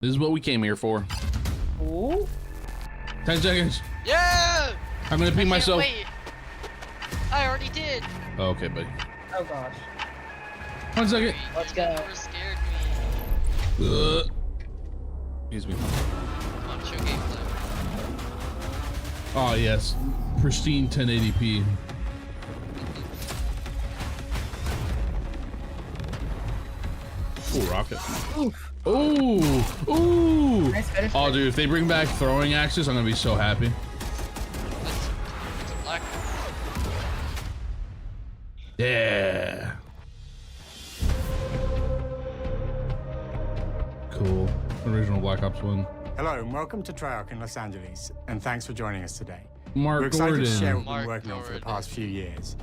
This is what we came here for. Ooh. 10 seconds. Yeah! I'm gonna pee myself. Wait. I already did. Oh, okay, buddy. Oh gosh. 1 second. Let's go. You scared me. Excuse me. Come on, show gameplay. Oh yes, pristine 1080p. Ooh, rocket. Oof. Ooh, ooh. Nice finish. Oh, dude, if they bring back throwing axes, I'm gonna be so happy. It's a black. Yeah. Cool. Original Black Ops 1. Hello and welcome to Treyarch in Los Angeles, and thanks for joining us today. Mark We're excited Gordon. to share what we've Mark been working on for the Gordon. past few years.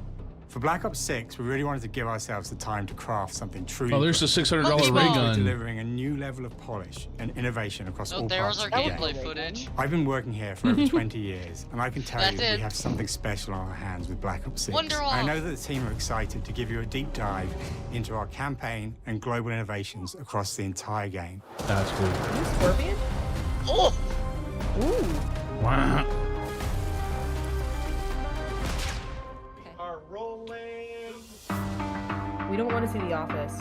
For Black Ops 6, we really wanted to give ourselves the time to craft something truly Oh, there's the great. $600 Look, ray Steve-O. gun. Delivering a new level of polish and innovation across No, all there was parts our of the game. gameplay footage. I've been working here for over 20 years, and I can tell That's you it. we have something special on our hands with Black Ops 6. Wonder I Off. know that the team are excited to give you a deep dive into our campaign and global innovations across the entire game. That's cool. Scorpion? Oh! Ooh. Wow. We don't want to see The Office.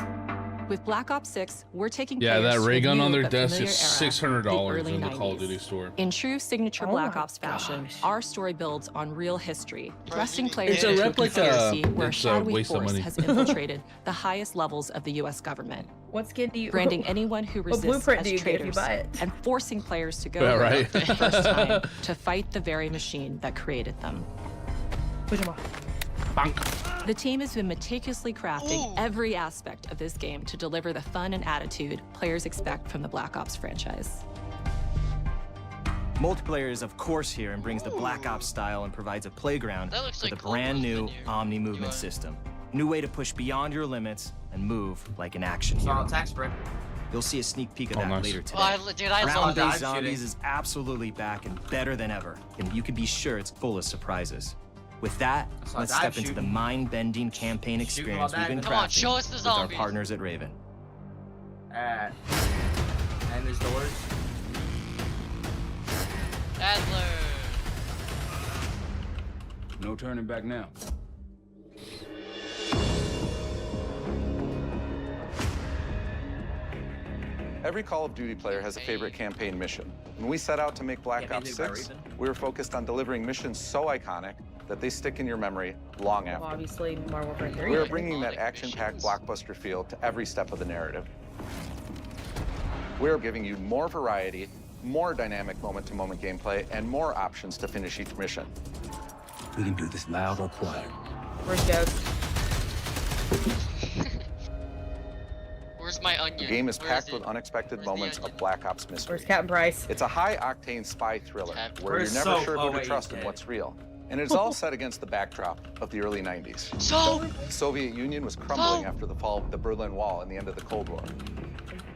With Black Ops 6, we're taking Yeah, players that to ray a gun new on their but desk familiar is era, $600 the early in the Call of 90s. Duty store. In true signature Oh Black my Ops fashion, gosh. our story builds on real history, thrusting It's players a into a replica. conspiracy where a It's a shadowy waste of force money. has infiltrated the highest levels of the U.S. government, What skin do you? branding anyone who What resists blueprint as do you get if you traitors buy it? and forcing players to go Yeah, there right. for the first time to fight the very machine that created them. Push him off. Bonk. The team has been meticulously crafting Ooh. every aspect of this game to deliver the fun and attitude players expect from the Black Ops franchise. Multiplayer is of course here and brings the Black Ops style and provides a playground That looks with like a brand new Clover's menu. Omni movement UI. system. New way to push beyond your limits and move like an action hero. Attack spread. You'll see a sneak peek of Oh, that nice. later today. Oh, dude, I love Ground-based that. dive zombies shooting. is absolutely back and better than ever, and you can be sure it's full of surprises. With that, saw let's dive step into the shooting. mind-bending campaign Shooting while experience we've been diving. Come on, crafting show us the with our zombies. partners at Raven. And there's doors. Adler. No turning back now. Every Call of Duty player has a favorite campaign mission. When we set out to make Black Campaign Ops made by 6, Raven. we were focused on delivering missions so iconic that they stick in your memory long Well, after. obviously, Modern Warfare 3. We are bringing that Iconic action-packed missions. blockbuster feel to every step of the narrative. We're giving you more variety, more dynamic moment-to-moment gameplay, and more options to finish each mission. We can do this loud or quiet. Where's Ghost? Where's my onion? The game is Where packed it? with unexpected Where's the moments onion? of Black Ops mystery. Where's Captain Price? It's a high-octane spy thriller Captain where you're Where's never Soap? sure Oh, who to wait, trust he's and dead. what's real. And it's all set against the backdrop of the early 90s. So, The Soviet Union was crumbling Oh. after the fall of the Berlin Wall and the end of the Cold War.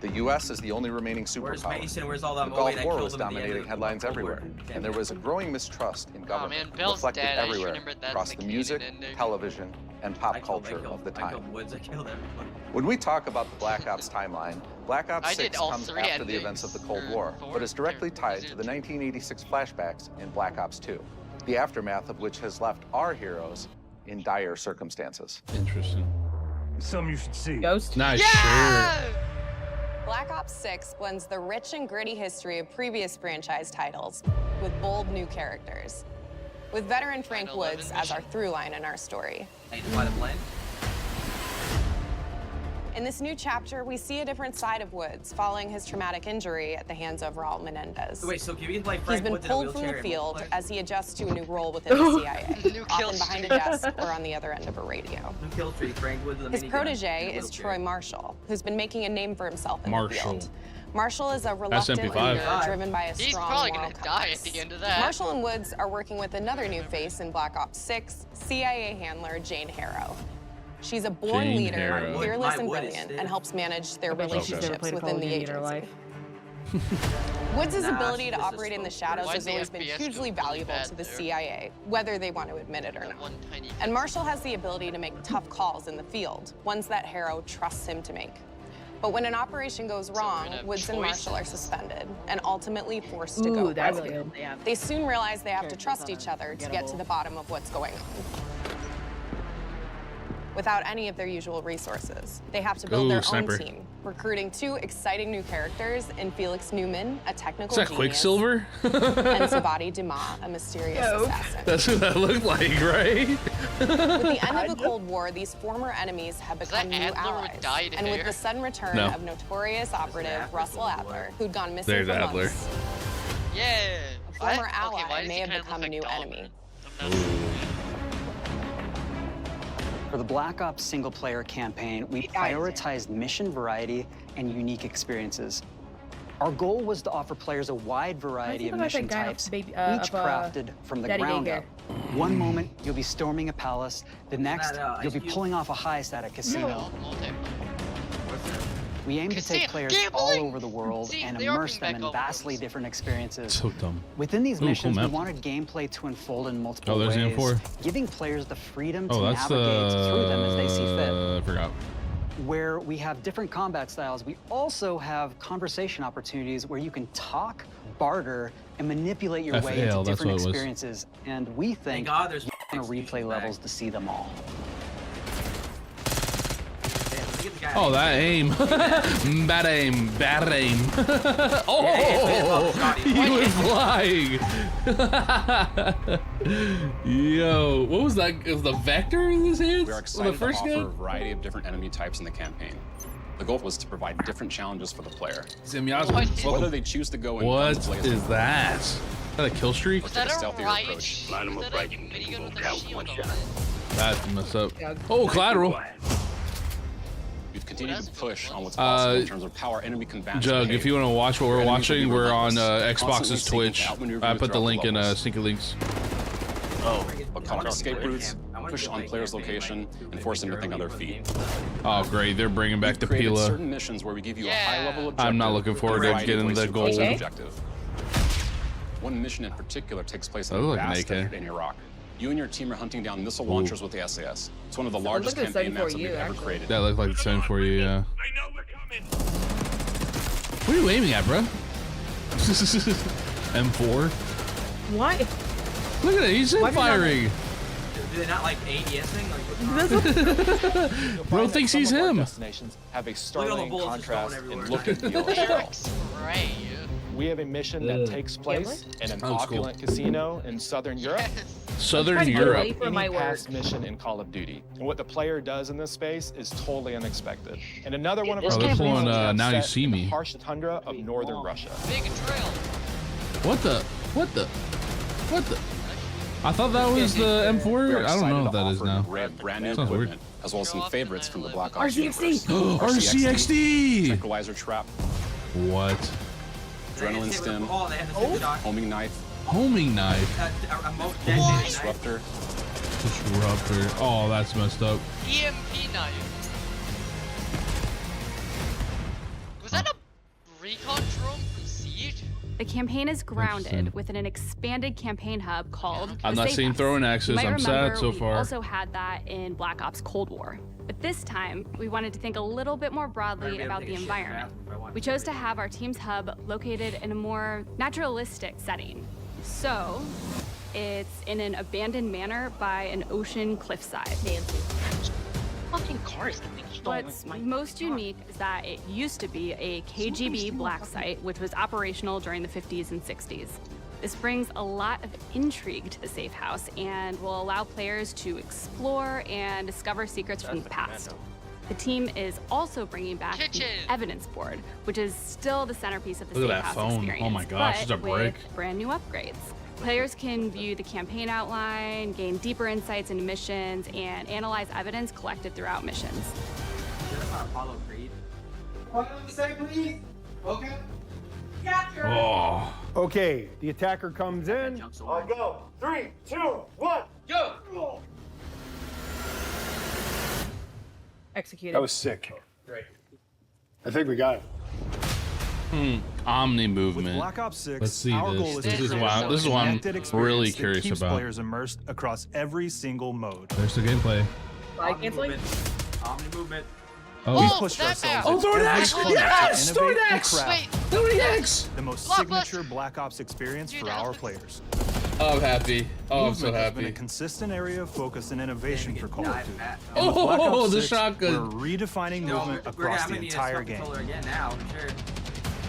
The U.S. is the only remaining Where's superpower. Mason? Where's all The that Gulf that War killed was him at the end dominating of headlines the Cold War? everywhere, and there was a growing mistrust in government, man, Bill's reflected dead. I should everywhere remember that across in the the music, Canadian ending. television, and pop I killed- culture of the I time. killed Woods. I killed everyone. When we talk about the Black Ops timeline, Black Ops I did 6 all comes three after the endings, events of the Cold or War, four, but is directly or tied is to it the two? 1986 flashbacks in Black Ops 2, the aftermath of which has left our heroes in dire circumstances. Interesting. Something you should see. Ghost? Nice yeah! Black Ops 6 blends the rich and gritty history of previous franchise titles with bold new characters, with veteran Frank 9/11 Woods as our through line in our story. I need to find a blend. In this new chapter, we see a different side of Woods following his traumatic injury at the hands of Raul Menendez. Wait, so can we play He's Frank been Woods in a pulled from wheelchair the in field multiplayer? as he adjusts to a new role within the CIA, New kill often behind a streak. desk or on the other end of a radio. New kill streak, Frank Woods with a His minigun protege in a is wheelchair. Troy Marshall, who's been making a name for himself in Marshall. the field. Marshall is a reluctant SMP5. leader driven by a He's strong probably moral gonna die at compass. the end of that. Marshall and Woods are working with another new face in Black Ops 6, CIA handler Jane Harrow. She's a born Jane leader, Harrow. fearless My and wood is brilliant, stiff. and helps manage their I bet you she's never relationships played a Call within of the Duty in her agency. life. Woods' Nah, ability she's to just a operate in the slow shadows Why'd has the always been FPS hugely go really valuable bad to the there? CIA, whether they want to admit it or That not. one tiny And Marshall has the ability to make tough calls in the field, ones that Harrow trusts him to make. But when an operation goes wrong, gonna have Woods and Marshall are choices. suspended and ultimately forced to go Ooh, that's rogue. good. Yeah. They soon realize they have to Characters trust on each a other to get to forgettable. the bottom of what's going on. Without any of their usual resources, they have to build Ooh, their sniper. own team, recruiting 2 exciting new characters in Felix Newman, a technical Is that genius, Quicksilver? and Savati Dumas, a mysterious assassin. That's what that looked like, right? With the end of the Cold War, these former enemies have that become new Adler with allies. dyed And with hair? the sudden return No. of notorious operative Russell Adler, who'd gone missing There's for Adler. months, Yeah. a former Okay, ally why does may he have kinda become look a new like enemy. I'm not- For the Black Ops single-player campaign, we prioritized mission variety and unique experiences. Our goal was to offer players a wide variety of look like mission that guy types, baby- each of, crafted from the Daddy ground Daycare. up. One moment, you'll be storming a palace. The next, that, you'll be Ice Cube? pulling off a heist at a casino. Multiplayer. We aim to Casino take players gambling! all over the world See, and they are immerse bringing them back in all vastly those. different experiences. So dumb. Within these Ooh, cool missions, we map. wanted gameplay to unfold in multiple Oh, there's the ways, M4. giving players the freedom to Oh, that's navigate through them as they see fit. I forgot. Where we have different combat styles, we also have conversation opportunities where you can talk, barter, and manipulate your way FAL, into that's different what it was. experiences. And we Thank think God there's on replay levels to see them all. Oh, that aim. Bad aim. Bad aim. Oh, he was flying. Yo, what was that? Was the vector in his hands? We are On excited the first to offer a gun? variety of different enemy types in the campaign. The goal was to provide different challenges for the player. What? Whether they choose to go in What guns blazing is that? Is that a kill streak? Was that a stealthier right? approach. Was that a minigun with a shield on it? That's messed up. Oh, collateral. We've continued to push on what's possible in terms of power enemy combatants. Jug, if you want to watch what we're Enemies will be watching, we're on relentless, Xbox's constantly seeking Twitch. to outmaneuver I you put the throughout link in levels. Sneaky Links. But caught escape routes, push on players' location, and force them to think on their feet. Oh, great. They're bringing back the Created Pila. certain missions where we give you a high-level objective. I'm not looking forward with a to variety of getting ways the to gold. accomplish Okay. that objective. One mission in particular takes place That in a looks like an vast AK. desert in Iraq. You and your team are hunting down missile launchers with the SAS. It's one of the largest looks like campaign maps that we've ever created. That looks like the same for you, yeah. What are you aiming at, bro? M4? Why? Look at it, he's Why did I not- firing. Do they not like ADSing? Like, Bro thinks he's him. Destinations have a startling bullets just contrast going in everywhere. look and feel as well. Eric's right. We have a mission that takes place in an That looks cool. opulent casino in Southern Europe. Southern Trying to get Europe. away from my Any past work. mission in Call of Duty. And what the player does in this space is totally unexpected. And another one of Oh, our this missions one, is Now You set See in the Me. harsh tundra of northern Russia. Big trail. What the? What the? What the? I thought that was the We are M4. I don't know excited what to that is offer now. brand new Sounds weird. equipment, as well as some favorites from the Black Ops RCXD. universe. RCXD. Tranquilizer trap, What? adrenaline stim, Oh, they had the same dog. homing knife, Homing knife. A most dead knife. disruptor. Disruptor. Oh, that's messed up. EMP knife. Was that a recon drone from Siege? The campaign is grounded within an expanded campaign hub called I'm the not Safe seeing House. throwing You axes. might I'm remember sad so we far. also had that in Black Ops Cold War. But this time, we wanted to think a little bit more broadly about the environment. We chose to have our team's hub located in a more naturalistic setting. So, it's in an abandoned manor by an ocean cliffside. Fucking cars can be stolen. What's most unique is that it used to be a KGB black site, which was operational during the 50s and 60s. This brings a lot of intrigue to the safe house and will allow players to explore and discover secrets from the past. The team is also bringing back the evidence board, which is still the centerpiece of the Look at safe that house phone. experience. Oh my gosh, but it's a brick. with brand new upgrades. Players can view the campaign outline, gain deeper insights into missions, and analyze evidence collected throughout missions. That's not Apollo Creed. Oh. Okay, the attacker comes in. I'll go. 3, 2, 1. Go! Executed. That was sick. Great. I think we got it. Omni With movement. Black Ops 6, Let's see our this. goal is This to is create why. a This is what I'm connected really experience that curious keeps about. players immersed across every single mode. There's the gameplay. Flag canceling? Omni movement. Oh, We pushed ourselves. Oh, into throw an every axe! corner to Yes! Throw an innovate and axe! craft Wait. Throw an axe! the most Blockbuster. signature Black Ops experience for our players. Oh, I'm happy. Oh, I'm so Movement has been a happy. consistent area of focus and innovation for Call of Duty. Oh, And with Black Ops the 6, shotgun. We're redefining movement across the entire game. Again now, for sure.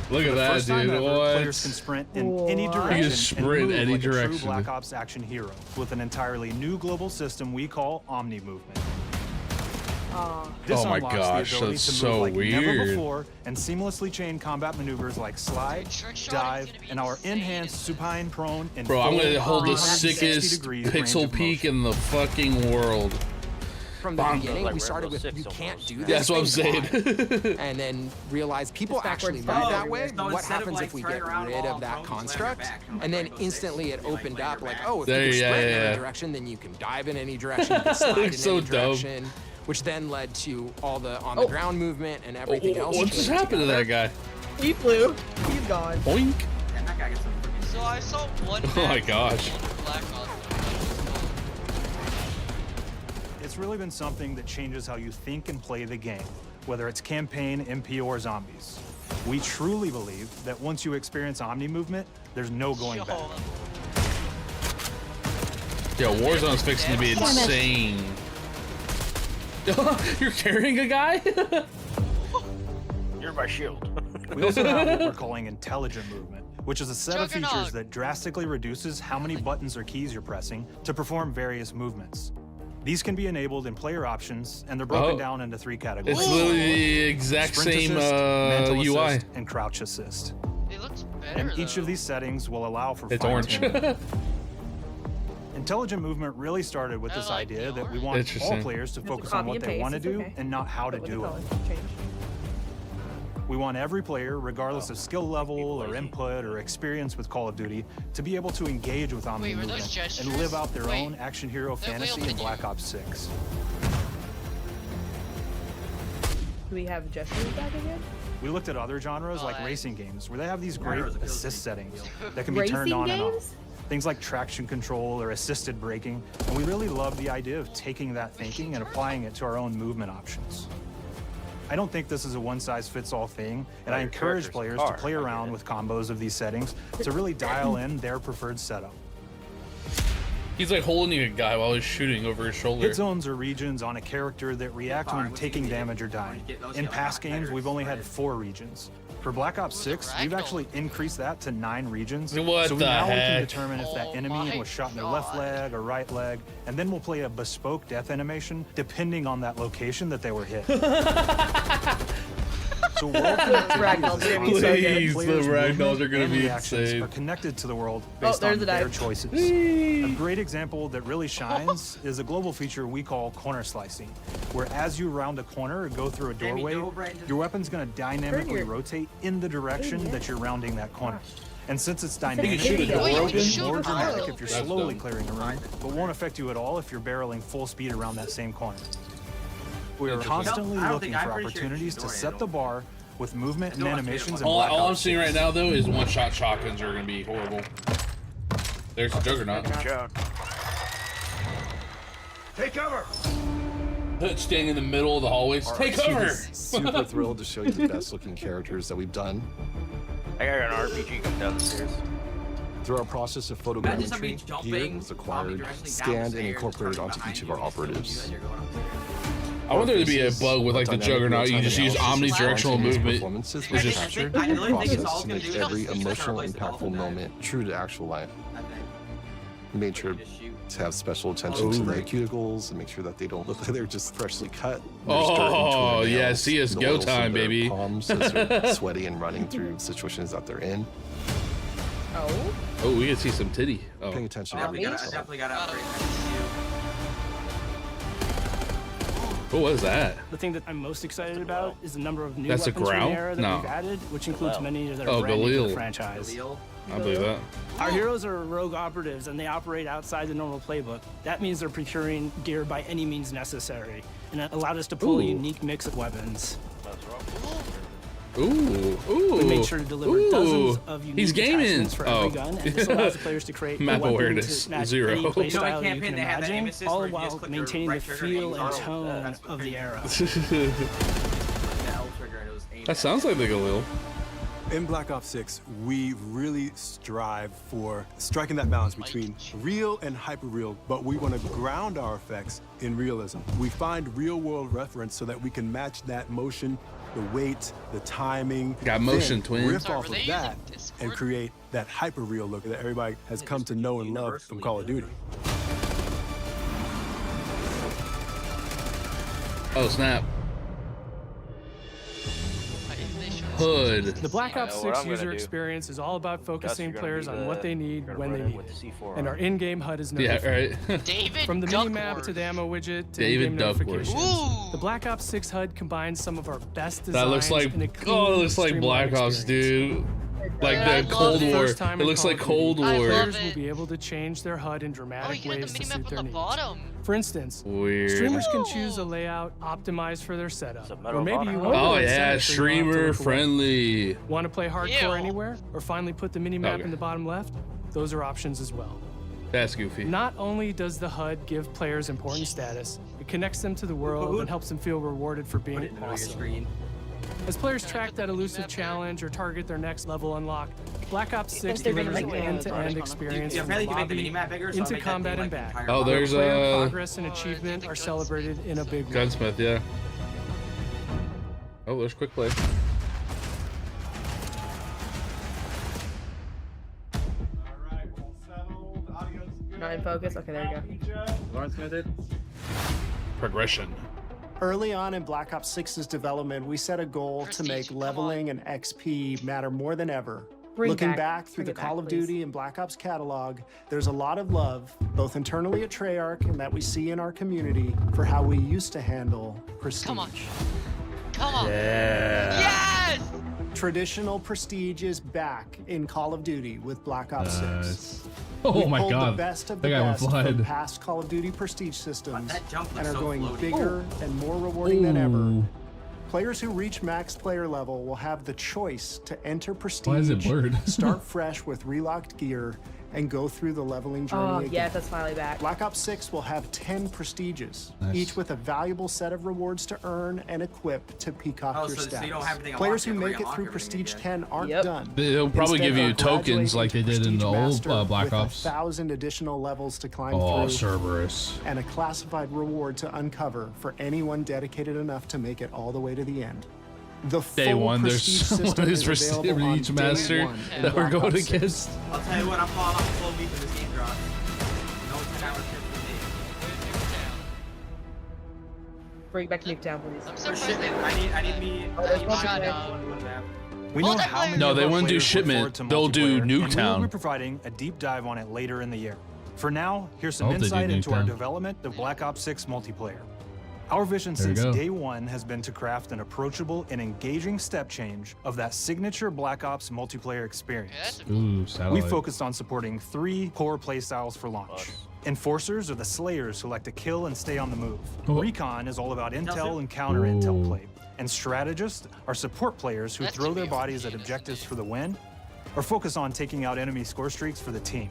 Look at that, First time dude. ever, What? players can sprint in any What? direction. You can sprint and move any like a true direction. Black Ops action hero with an entirely new global system we call Omni Movement. This Oh my unlocks gosh, the ability that's to so move like never weird. before and seamlessly chain combat maneuvers like slide, dive, and our enhanced supine prone and Bro, I'm gonna hold the 360 sickest degrees range pixel of peek motion. in the fucking world. From the Bongo. beginning, Like we started with you can't do this. That's what I'm saying. And then realized people actually move that way. What happens if we get rid of that construct? And then instantly it opened up like, oh, if you can sprint in any direction, then you can dive in any direction, you can slide in so any dumb. direction. Which then led to all the on-the-ground movement and everything else. What just happened to that guy? He flew. He's gone. Boink. So I saw one. Oh my gosh. Black Ops. It's really been something that changes how you think and play the game, whether it's campaign, MP, or zombies. We truly believe that once you experience Omni Movement, there's no going back. Yo, Warzone's fixing to be insane. You're carrying a guy? You're my shield. We also have what we're calling intelligent movement, which is a set of features that drastically reduces how many buttons or keys you're pressing to perform various movements. These can be enabled in player options, and they're broken down into 3 categories. It's literally the exact Sprint same assist, mental UI. assist, and crouch assist. It looks better. And each of these settings will allow for It's orange. fine-tuning. Intelligent movement really started with this idea that we want all Interesting. players to You have to focus on copy what and they paste, want to it's do okay. and not how to But with the do it. colors change. We want every player, regardless of skill level or input or experience with Call of Duty, to be able to engage with Omni Wait, were those Movement gestures? and live out their Wait. own action hero They're fantasy real in to Black you. Ops 6. Do we have gestures back again? We looked at other genres like racing games, where they have these great Genres appeal to assist me. settings that can be turned Racing on and off. games? Things like traction control or assisted braking, and we really love the idea of taking that thinking and applying it to our own movement options. I don't think this is a one-size-fits-all thing, and I encourage players to play around with combos of these settings to really dial in their preferred setup. He's like holding a guy while he's shooting over his shoulder. Hit zones are regions on a character that react when taking damage or dying. In past games, we've only had 4 regions. For Black Ops 6, we've actually increased that to 9 regions. What so the now we can heck? determine if that enemy was shot in their left leg or right leg, and then we'll play a bespoke death animation depending on that location that they were hit. So world Ragdolls are gonna be so good. Please, the ragdolls are gonna and be reactions insane. are connected to the world Oh, based there's on the their dive. choices. A great example that really shines is a global feature we call corner slicing, where as you round a corner or go through a doorway, your weapon's going to dynamically rotate in the direction that you're rounding that corner. And since it's dynamic, shoot a door open? it's more dramatic if you're That's slowly dumb. clearing a room, but won't affect you at all if you're barreling full speed around that same corner. We are constantly I don't looking think- for I'm pretty sure opportunities it's to door set the bar with movement and don't have to animations get in All, Black all I'm Ops seeing 6. right now, though, is one-shot shotguns are gonna be horrible. There's the Juggernaut. Take cover. Standing in the middle of the hallways. Take cover! Super thrilled to show you the best looking characters that we've done. I got an RPG come down the stairs. Through our process of Imagine somebody photogrammetry, jumping gear was acquired, omnidirectionally down the scanned, and stairs, incorporated coming onto behind each of you, our and shooting you operatives. as you're going upstairs. I want there to be a bug with like the Dynamic Juggernaut. You can just use real-time analysis omnidirectional of movement. performances It's was just captured I in really the think it's process all to gonna make do is every just emotional, replace the impactful elephant moment true to actual life. I think. We made sure Just shoot. to have special attention to their cuticles and make sure that they don't look like they're just freshly cut. Oh, yeah, CS:GO the oils in time, their baby. Palms as they're sweaty and running through situations that they're in. Oh. Oh, we can see some titty. Oh. Paying attention to I every definitely detail. got to upgrade Oh, what is that? The thing that I'm most excited about is the number of new That's a weapons from the growl? era that No. we've added, which includes many that are Oh, brand new to Galil. the franchise. I believe that. Our heroes are rogue operatives, and they operate outside the normal playbook. That means they're procuring gear by any means necessary, and it allowed us to pull a Ooh. unique mix of weapons. Ooh, ooh. We made sure to deliver ooh. dozens of unique He's gaming. attachments for Oh. every gun, and this allows the players to create a Map weapon awareness, to match 0. any play You know, in style you campaign can they have that aim imagine, assist all where you just while click the maintaining the right trigger and feel aim and auto. tone That's of the era. That sounds like the Galil. In Black Ops 6, we really strive for striking that balance between real and hyper-real, but we want to ground our effects in realism. We find real-world reference so that we can match that motion, the weight, the timing. Got motion, then twin. riff off of that and create that hyper-real look that everybody has come to know and love from Call of Duty. Oh, snap. Hood. The Black Ops 6 user experience is all about focusing players on what they need when they need it. And our in-game HUD is no different. Right. David From the mini-map to the ammo widget to in-game notifications. The Black Ops 6 HUD combines some of our best designs That looks like, in a clean, oh, it looks like Black Ops, dude. Like the Cold War. It looks like Cold War. Players will be able to change their HUD in dramatic ways to suit their needs. For instance, Weird. streamers can choose a layout optimized for their setup. Or maybe you want Oh to yeah, set it so you don't have to streamer look away. friendly. Want to play hardcore anywhere? Or finally put the minimap Okay. in the bottom left? Those are options as well. That's goofy. Not only does the HUD give players important status, it connects them to the world and helps them feel rewarded for being awesome. As players track that elusive challenge or target their next level unlock, Black Ops 6 delivers an end-to-end experience from the lobby into combat and back. Oh, there's player progress and achievement are celebrated in a big way. Gunsmith, yeah. Oh, there's quick play. Not in focus. Okay, there you go. Progression. Early on in Black Ops 6's development, we set a goal to make leveling and XP matter more than ever. Looking back through the Call of Duty and Black Ops catalog, there's a lot of love, both internally at Treyarch and that we see in our community, for how we used to handle prestige. Come on. Yeah. Yes! Traditional prestige is back in Call of Duty with Black Ops 6. Oh We my pulled God. the best of That the guy went best flying. from past Call of Duty prestige systems jump and looks are so going floaty. bigger and more rewarding than ever. Ooh. Players who reach max player level will have the choice to enter prestige, Why is it blurred? start fresh with relocked gear, and go through the leveling journey Oh, again. yes, that's finally back. Black Ops 6 will have 10 prestiges, Nice. each with a valuable set of rewards to earn and equip to peacock Oh, your so stats. you don't have everything Players who unlocked, you make have it to through re-unlock Prestige everything 10 aren't Yep. done. They'll probably Instead, give you they'll tokens graduate like they to did in the Prestige old Master Black with Ops. 1,000 additional levels to climb Oh, through, Cerberus. and a classified reward to uncover for anyone dedicated enough to make it all the way to the end. The Day full one, there's Prestige someone system who's is for available on each day master one in that we're Black going Ops 6. against. I'll tell you what, I'm falling off slow beat when this game drops. No 10-hour shit for me. Bring back Nuketown, please. Oh shit, man. I need me. We know how many No, of they our wouldn't do players look shipment. forward to They'll do multiplayer, and we will Nuketown. be providing a deep dive on it later in the year. For now, here's some I hope they do insight into our Nuketown. development of Black Ops 6 multiplayer. Our vision There you since go. day one has been to craft an approachable and engaging step change of that signature Black Ops multiplayer experience. Ooh, We satellite. focused on supporting 3 core playstyles for launch. Enforcers are the slayers who like to kill and stay on the move. Oh. Recon is all about intel and counter intel play. And strategists are support players who throw their bodies at objectives for the win or focus on taking out enemy score streaks for the team.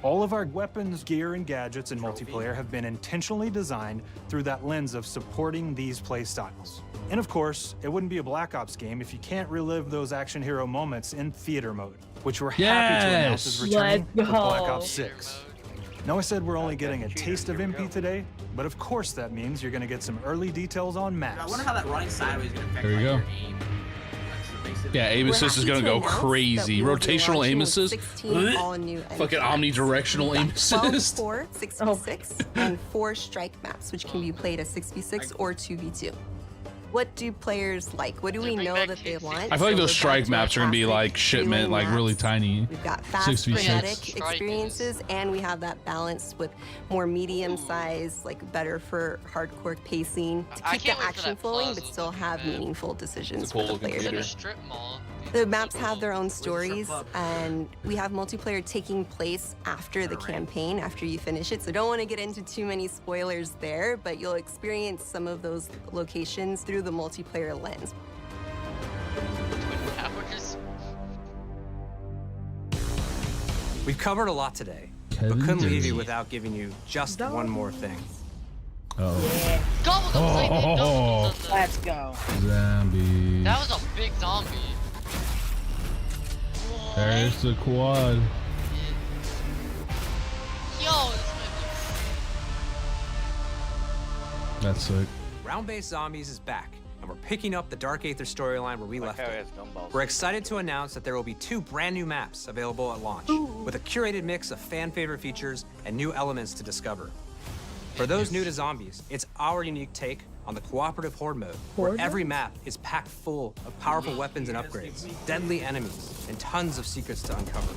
All of our weapons, gear, and gadgets in multiplayer have been intentionally designed through that lens of supporting these play styles. And of course, it wouldn't be a Black Ops game if you can't relive those action hero moments in theater mode, which we're happy to announce is returning Let's for Black go. Ops 6. Now I said we're only getting a taste of MP today, but of course that means you're gonna get some early details on I maps. wonder how that running sideways is gonna affect There you go. your aim. Yeah, aim assist is gonna go crazy. Rotational aim assist. Fucking omnidirectional aim 12 assist. for 6v6 and 4 strike maps, which can be played as 6v6 or 2v2. What do players like? What do we know that they want? I feel like So those we're strike back to our maps are gonna be classic like shipment, dueling like really maps. tiny. We've got fast, 6v6. frenetic experiences, and we have that balance with more medium-sized, like better for hardcore pacing to keep the action flowing, but still have meaningful decisions for the players. The maps have their own stories, and we have multiplayer taking place after the campaign, after you finish it. So don't want to get into too many spoilers there, but you'll experience some of those locations through the multiplayer lens. We've covered a lot today, but couldn't leave you without giving you just one more thing. Yeah. Oh, let's go. Zombies. That was a big zombie. There's the quad. Yo, That's sick. Round-based Zombies is back, and we're picking up the Dark Aether storyline where we left it. We're excited to announce that there will be 2 brand new maps available at launch, with a curated mix of fan-favorite features and new elements to discover. For those new to Zombies, it's our unique take on the cooperative horde mode, where every map is packed full of powerful weapons and upgrades, deadly enemies, and tons of secrets to uncover.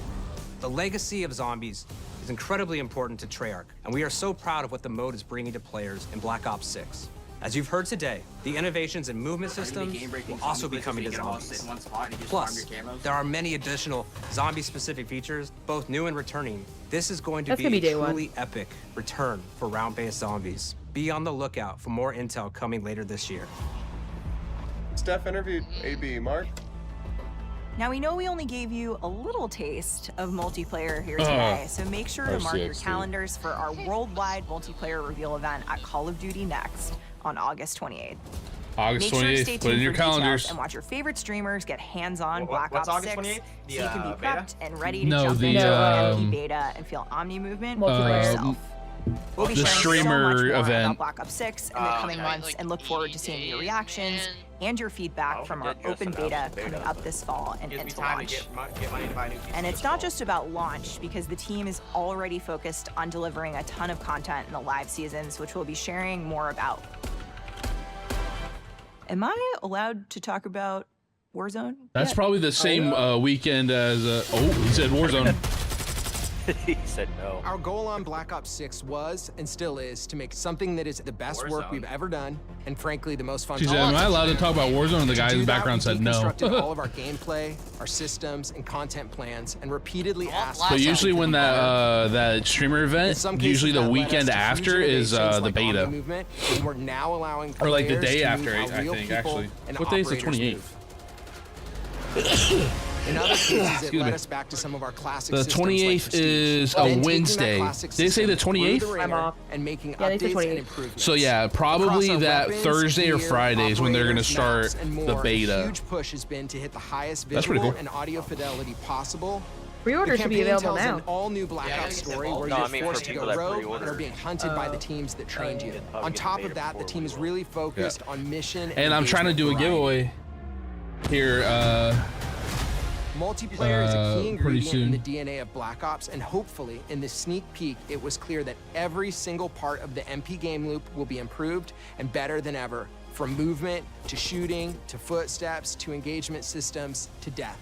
The legacy of Zombies is incredibly important to Treyarch, and we are so proud of what the mode is bringing to players in Black Ops 6. As you've heard today, the innovations in movement systems will also be coming to Zombies. Plus, there are many additional zombie-specific features, both new and returning. This is going to be a truly epic return for round-based Zombies. Be on the lookout for more intel coming later this year. Steph interviewed AB. Mark? Now, we know we only gave you a little taste of multiplayer here today, so make sure to mark your calendars for our worldwide multiplayer reveal event at Call of Duty Next on August 28th. August 28th, Make sure to stay put in tuned your for details calendars. and watch your favorite streamers get hands-on Black What's Ops August 6 28th? so you can be prepped and ready to No, jump the, into MP beta and feel Omni movement for yourself. We'll be the sharing streamer so much more event. about Black Ops 6 in the coming months and look forward to seeing your reactions and your feedback from our open beta coming up this fall and into launch. And it's not just about launch, because the team is already focused on delivering a ton of content in the live seasons, which we'll be sharing more about. Am I allowed to talk about Warzone? That's probably the same weekend as. Oh, he said Warzone. He said no. Our goal on Black Ops 6 was, and still is, to make something that is the best work we've ever done, and frankly, the most fun. She said, am I allowed to talk about Warzone? And the guy in the background said no. Constructed all of our gameplay, our systems, and content plans, and repeatedly asked. But usually when that streamer event, usually the weekend after is the beta. We're now allowing or like the players day to after, move how I real think, people actually. and What day is the operators 28th? In other cases, it led us back to some of our classic The systems 28th like is a Wednesday. Did they say the 28th? I'm off. And making Yeah, they said updates 28th. and improvements. So yeah, probably that Thursday or Friday is when they're gonna start the A beta. huge push has been to hit the highest That's pretty visual cool. and audio fidelity possible. Pre-order should be available now. An all-new Black Ops story where you're forced to go rogue and are being hunted by the teams that trained you. On top of that, the team is really focused on mission. And I'm trying to do a giveaway here. Multiplayer is a key pretty ingredient in the soon. DNA of Black Ops, and hopefully, in this sneak peek, it was clear that every single part of the MP game loop will be improved and better than ever, from movement to shooting to footsteps to engagement systems to death.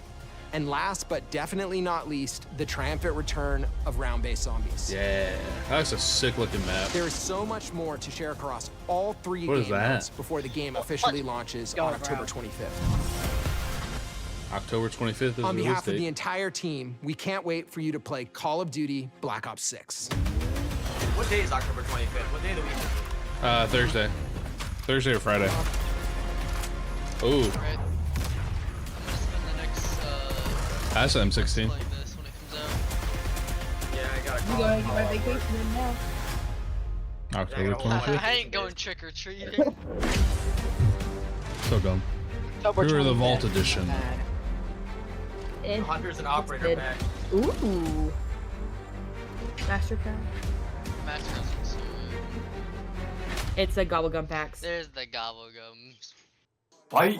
And last but definitely not least, the triumphant return of round-based Zombies. Yeah, that's a sick looking map. There is so much more to share across all 3 What is game modes that? before the game officially launches on October 25th. October 25th is On the behalf release of the date. entire team, we can't wait for you to play Call of Duty Black Ops 6. What day is October 25th? What day of the week is it? Thursday. Thursday or Friday. Oh. That's M16. Yeah, I gotta You call gotta it. get my vacation in now. October 25th. I ain't going trick or treating. So dumb. Here are the Vault Edition. Hunter's an operator pack. Ooh. Mastercraft. It's a gobblegum packs. There's the gobblegums. Fight.